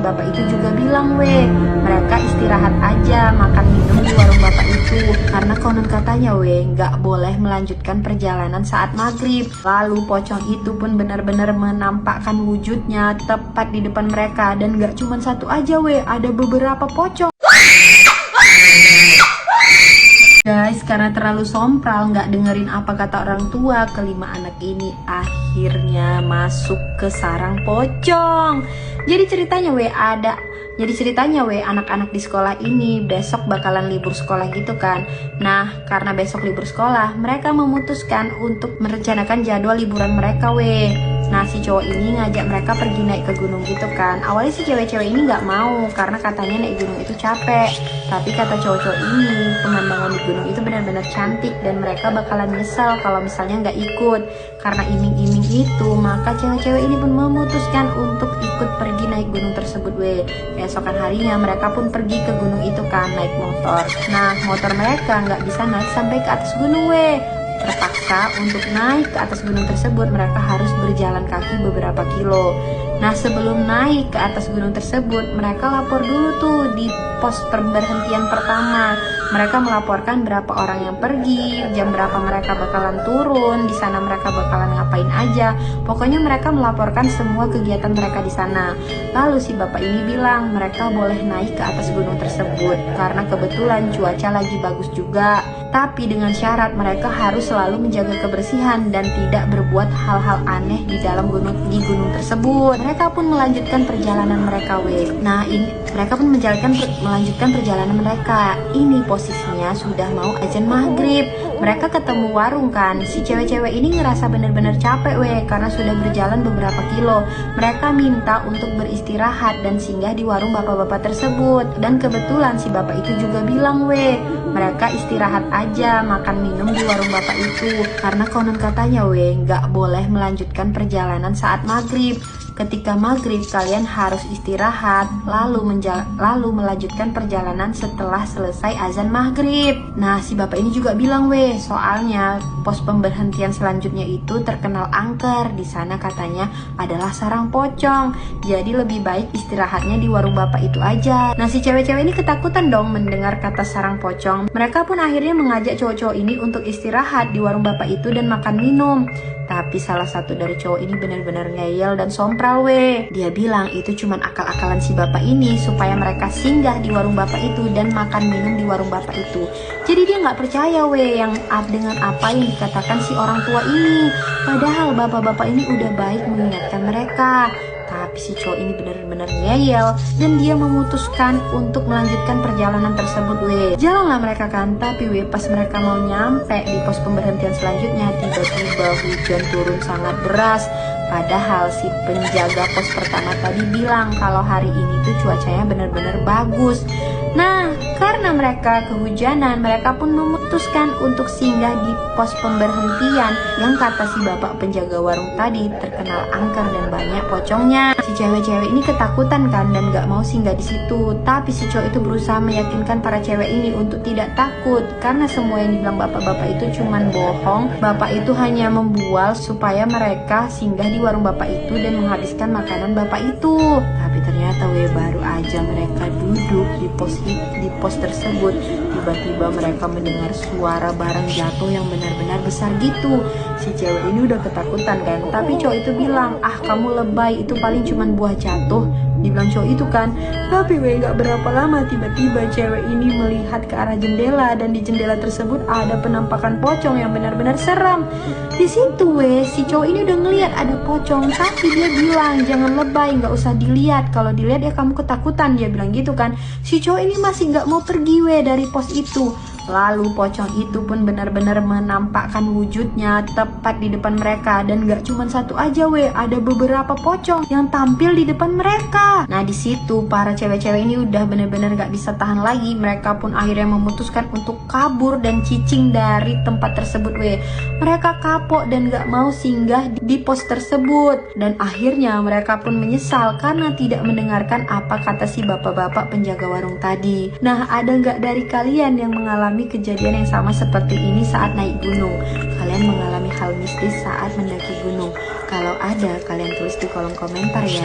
Bapak itu juga bilang, mereka istirahat aja, makan minum di warung bapak itu. Karena konon katanya, nggak boleh melanjutkan perjalanan saat maghrib. Lalu pocong itu pun benar-benar menampakkan wujudnya tepat di depan mereka. Dan nggak cuma satu aja, ada beberapa pocong. Guys, karena terlalu sompral, nggak dengerin apa kata orang tua, kelima anak ini akhirnya masuk ke sarang pocong. Jadi ceritanya anak-anak di sekolah ini besok bakalan libur sekolah gitu kan. Nah, karena besok libur sekolah, mereka memutuskan untuk merencanakan jadwal liburan mereka, Nah, si cowok ini ngajak mereka pergi naik ke gunung gitu kan. Awalnya si cewek-cewek ini nggak mau karena katanya naik gunung itu capek. Tapi kata cowok-cowok ini, pemandangan di gunung itu benar-benar cantik dan mereka bakalan nyesel kalau misalnya nggak ikut. Karena iming-iming itu, maka cewek-cewek ini pun memutuskan untuk ikut pergi naik gunung tersebut, Keesokan harinya mereka pun pergi ke gunung itu kan naik motor. Nah, motor mereka nggak bisa naik sampai ke atas gunung, Terpaksa untuk naik ke atas gunung tersebut mereka harus berjalan kaki beberapa kilo. Nah, sebelum naik ke atas gunung tersebut mereka lapor dulu tuh di pos pemberhentian pertama. Mereka melaporkan berapa orang yang pergi, jam berapa mereka bakalan turun, di sana mereka bakalan ngapain aja. Pokoknya mereka melaporkan semua kegiatan mereka di sana. Lalu si bapak ini bilang mereka boleh naik ke atas gunung tersebut karena kebetulan cuaca lagi bagus juga. Tapi dengan syarat mereka harus selalu menjaga kebersihan dan tidak berbuat hal-hal aneh di dalam gunung tersebut. Mereka pun melanjutkan perjalanan mereka, Nah, ini mereka pun melanjutkan perjalanan mereka. Ini posisinya sudah mau azan maghrib. Mereka ketemu warung kan. Si cewek-cewek ini ngerasa bener-bener capek, karena sudah berjalan beberapa kilo. Mereka minta untuk beristirahat dan singgah di warung bapak-bapak tersebut. Dan kebetulan si bapak itu juga bilang, mereka istirahat aja, makan minum di warung bapak itu. Karena konon katanya, nggak boleh melanjutkan perjalanan saat maghrib. Ketika maghrib kalian harus istirahat, lalu melanjutkan perjalanan setelah selesai azan maghrib. Nah, si bapak ini juga bilang, soalnya pos pemberhentian selanjutnya itu terkenal angker. Di sana katanya adalah sarang pocong. Jadi lebih baik istirahatnya di warung bapak itu aja. Nah, si cewek-cewek ini ketakutan dong mendengar kata sarang pocong. Mereka pun akhirnya mengajak cowok-cowok ini untuk istirahat di warung bapak itu dan makan minum. Tapi salah satu dari cowok ini benar-benar ngeyel dan sompral, Dia bilang itu cuman akal-akalan si bapak ini supaya mereka singgah di warung bapak itu dan makan minum di warung bapak itu. Jadi dia nggak percaya, dengan apa yang dikatakan si orang tua ini. Padahal bapak-bapak ini udah baik mengingatkan mereka. Tapi si cowok ini benar-benar ngeyel dan dia memutuskan untuk melanjutkan perjalanan tersebut, Jalanlah mereka kan, tapi pas mereka mau nyampe di pos pemberhentian selanjutnya, tiba-tiba hujan turun sangat deras. Padahal si penjaga pos pertama tadi bilang kalau hari ini tuh cuacanya benar-benar bagus. Nah, karena mereka kehujanan, mereka pun memutuskan untuk singgah di pos pemberhentian yang kata si bapak penjaga warung tadi terkenal angker dan banyak pocongnya. Si cewek-cewek ini ketakutan kan dan gak mau singgah di situ. Tapi si cowok itu berusaha meyakinkan para cewek ini untuk tidak takut karena semua yang dibilang bapak-bapak itu cuman bohong. Bapak itu hanya membual supaya mereka singgah di warung bapak itu dan menghabiskan makanan bapak itu. Tapi ternyata baru aja mereka duduk di pos tersebut, tiba-tiba mereka mendengar suara barang jatuh yang benar-benar besar gitu. Si cewek ini udah ketakutan kan, tapi cowok itu bilang, kamu lebay, itu paling cuman buah jatuh. Dibilang cowok itu kan. Tapi gak berapa lama tiba-tiba cewek ini melihat ke arah jendela dan di jendela tersebut ada penampakan pocong yang benar-benar seram. Di situ si cowok ini udah ngelihat ada pocong, tapi dia bilang jangan lebay, gak usah dilihat. Kalau dilihat ya kamu ketakutan, dia bilang gitu kan. Si cowok ini masih gak mau pergi dari pos itu. Lalu pocong itu pun benar-benar menampakkan wujudnya tepat di depan mereka. Dan gak cuma satu aja, ada beberapa pocong yang tampil di depan mereka. Nah, di situ para cewek-cewek ini udah benar-benar gak bisa tahan lagi. Mereka pun akhirnya memutuskan untuk kabur dan cicing dari tempat tersebut, Mereka kapok dan gak mau singgah di pos tersebut. Dan akhirnya mereka pun menyesal karena tidak mendengarkan apa kata si bapak-bapak penjaga warung tadi. Nah, ada gak dari kalian yang mengalami kejadian yang sama seperti ini saat naik gunung? Kalian mengalami hal mistis saat mendaki gunung? Kalau ada, kalian tulis di kolom komentar ya.